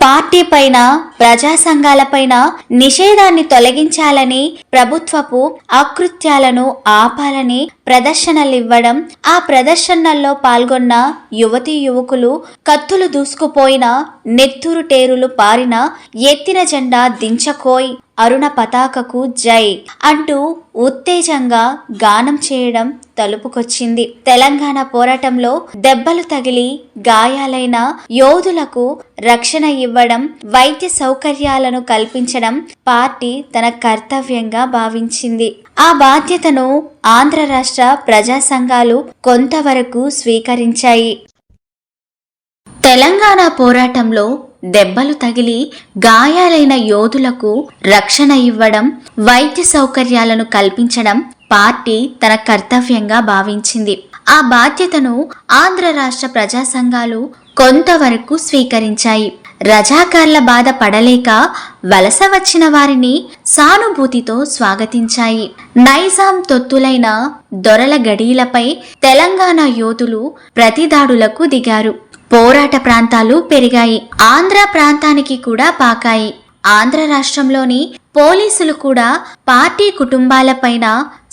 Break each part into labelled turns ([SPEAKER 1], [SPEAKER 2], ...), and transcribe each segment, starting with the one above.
[SPEAKER 1] Party పైన ప్రజా సంఘాలపైన నిషేధాన్ని తొలగించాలని, ప్రభుత్వపు అకృత్యాలను ఆపాలని ప్రదర్శనలివ్వడం, ఆ ప్రదర్శనల్లో పాల్గొన్న యువతీ యువకులు కత్తులు దూసుకుపోయిన, నెత్తురు టేరులు పారిన, ఎత్తిన జెండా దించకోయ్, అరుణ పతాకకు జై అంటూ ఉత్తేజంగా గానం చేయడం తలుపుకొచ్చింది. తెలంగాణ పోరాటంలో దెబ్బలు తగిలి గాయాలైన యోధులకు రక్షణ ఇవ్వడం, వైద్య సౌకర్యాలను కల్పించడం పార్టీ తన కర్తవ్యంగా భావించింది. ఆ బాధ్యతను ఆంధ్ర రాష్ట్ర ప్రజా సంఘాలు కొంతవరకు స్వీకరించాయి. తెలంగాణ పోరాటంలో దెబ్బలు తగిలి గాయాలైన యోధులకు రక్షణ ఇవ్వడం, వైద్య సౌకర్యాలను కల్పించడం పార్టీ తన కర్తవ్యంగా భావించింది. ఆ బాధ్యతను ఆంధ్ర రాష్ట్ర ప్రజా సంఘాలు కొంతవరకు స్వీకరించాయి. రజాకార్ల బాధ పడలేక వలస వచ్చిన వారిని సానుభూతితో స్వాగతించాయి. నైజాం తొత్తులైన దొరల గడీలపై తెలంగాణ యోధులు ప్రతిదాడులకు దిగారు. పోరాట ప్రాంతాలు పెరిగాయి. ఆంధ్ర ప్రాంతానికి కూడా పాకాయి. ఆంధ్ర రాష్ట్రంలోని పోలీసులు కూడా పార్టీ కుటుంబాలపైన,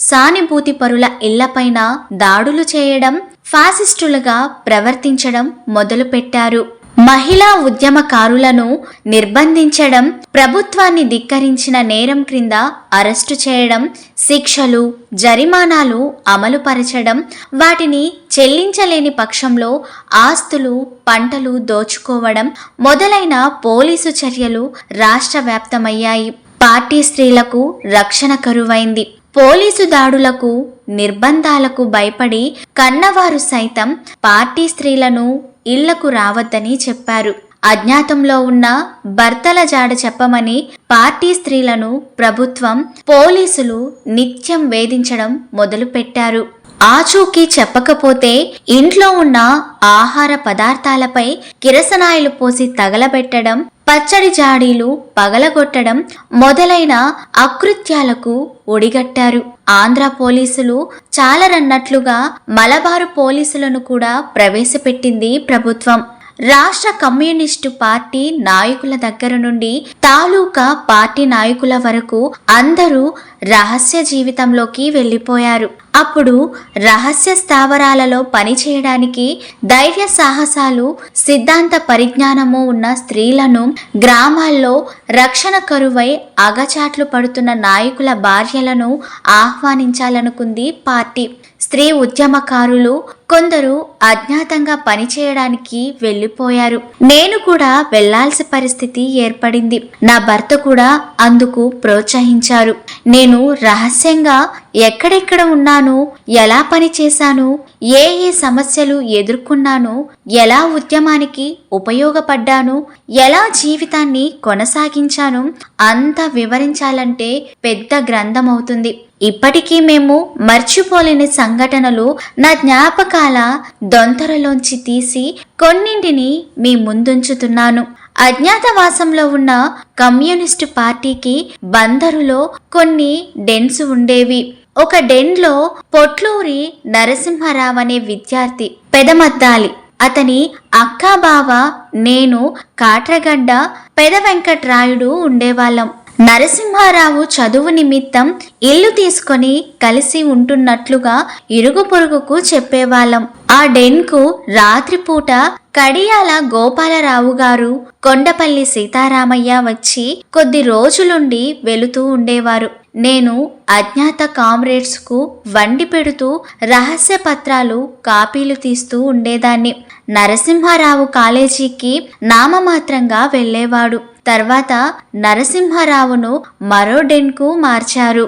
[SPEAKER 1] సానుభూతి పరుల ఇళ్లపైన దాడులు చేయడం, ఫాసిస్టులుగా ప్రవర్తించడం మొదలుపెట్టారు. మహిళా ఉద్యమకారులను నిర్బంధించడం, ప్రభుత్వాన్ని ధిక్కరించిన నేరం క్రింద అరెస్టు చేయడం, శిక్షలు, జరిమానాలు అమలుపరచడం, వాటిని చెల్లించలేని పక్షంలో ఆస్తులు, పంటలు దోచుకోవడం మొదలైన పోలీసు చర్యలు రాష్ట్ర వ్యాప్తమయ్యాయి. పార్టీ స్త్రీలకు రక్షణ కరువైంది. పోలీసు దాడులకు, నిర్బంధాలకు భయపడి కన్నవారు సైతం పార్టీ స్త్రీలను ఇళ్లకు రావద్దని చెప్పారు. అజ్ఞాతంలో ఉన్న భర్తల జాడ చెప్పమని పార్టీ స్త్రీలను ప్రభుత్వం, పోలీసులు నిత్యం వేధించడం మొదలుపెట్టారు. ఆచూకీ చెప్పకపోతే ఇంట్లో ఉన్న ఆహార పదార్థాలపై కిరసనాయిలు పోసి తగలబెట్టడం, పచ్చడి జాడీలు పగలగొట్టడం మొదలైన అకృత్యాలకు ఒడిగట్టారు. ఆంధ్ర పోలీసులు చాలరన్నట్లుగా మలబారు పోలీసులను కూడా ప్రవేశపెట్టింది ప్రభుత్వం. రాష్ట్ర కమ్యూనిస్టు పార్టీ నాయకుల దగ్గర నుండి తాలూకా పార్టీ నాయకుల వరకు అందరూ రహస్య జీవితంలోకి వెళ్ళిపోయారు. అప్పుడు రహస్య స్థావరాలలో పనిచేయడానికి ధైర్య సాహసాలు, సిద్ధాంత పరిజ్ఞానము ఉన్న స్త్రీలను గ్రామాల్లో రక్షణ కరువై అగచాట్లు పడుతున్న నాయకుల భార్యలను ఆహ్వానించాలనుకుంది పార్టీ. స్త్రీ ఉద్యమకారులు కొందరు అజ్ఞాతంగా పనిచేయడానికి వెళ్ళిపోయారు. నేను కూడా వెళ్లాల్సిన పరిస్థితి ఏర్పడింది. నా భర్త కూడా అందుకు ప్రోత్సహించారు. నేను రహస్యంగా ఎక్కడెక్కడ ఉన్నాను, ఎలా పని చేశాను, ఏ ఏ సమస్యలు ఎదుర్కొన్నాను, ఎలా ఉద్యమానికి ఉపయోగపడ్డాను, ఎలా జీవితాన్ని కొనసాగించాను అంతా వివరించాలంటే పెద్ద గ్రంథం అవుతుంది. ఇప్పటికీ మేము మర్చిపోలేని సంఘటనలు నా జ్ఞాపకాల దొంతరలోంచి తీసి కొన్నింటిని మీ ముందుంచుతున్నాను. అజ్ఞాతవాసంలో ఉన్న కమ్యూనిస్టు పార్టీకి బందరులో కొన్ని డెన్స్ ఉండేవి. ఒక డెన్లో పొట్లూరి నరసింహారావు అనే విద్యార్థి, పెదమద్దాలి, అతని అక్కాబావ, నేను, కాట్రగడ్డ, పెద వెంకట్రాయుడు ఉండేవాళ్ళం. నరసింహారావు చదువు నిమిత్తం ఇల్లు తీసుకొని కలిసి ఉంటున్నట్లుగా ఇరుగు పొరుగుకు చెప్పేవాళ్ళం. ఆ డెన్కు రాత్రిపూట కడియాల గోపాలరావు గారు, కొండపల్లి సీతారామయ్య వచ్చి కొద్ది రోజులుండి వెళుతూ ఉండేవారు. నేను అజ్ఞాత కామ్రేడ్స్ కు వండి పెడుతూ రహస్య పత్రాలు, కాపీలు తీస్తూ ఉండేదాన్ని. నరసింహారావు కాలేజీకి నామమాత్రంగా వెళ్లేవాడు. తర్వాత నరసింహారావును మరో డెన్కు మార్చారు.